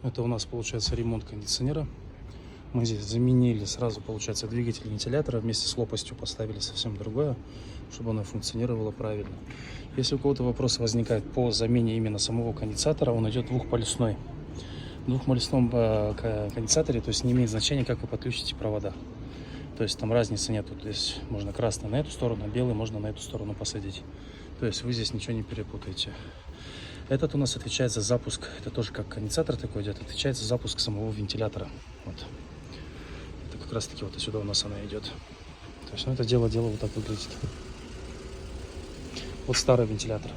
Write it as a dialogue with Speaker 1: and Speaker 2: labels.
Speaker 1: Это у нас получается ремонт кондиционера. Мы здесь заменили сразу, получается, двигатель вентилятора, вместе с лопастью поставили совсем другое, чтобы оно функционировало правильно. Если у кого-то вопрос возникает по замене именно самого конденсатора, он идет двухполюсной. В двухполюсном конденсаторе, то есть не имеет значения, как вы подключите провода. То есть там разницы нету, то есть можно красный на эту сторону, а белый можно на эту сторону посадить. То есть вы здесь ничего не перепутаете. Этот у нас отвечает за запуск, это тоже как конденсатор такой идет, отвечает за запуск самого вентилятора. Вот. Это как раз таки вот сюда у нас она идет. То есть, ну, это дело вот так выглядит. Вот старый вентилятор.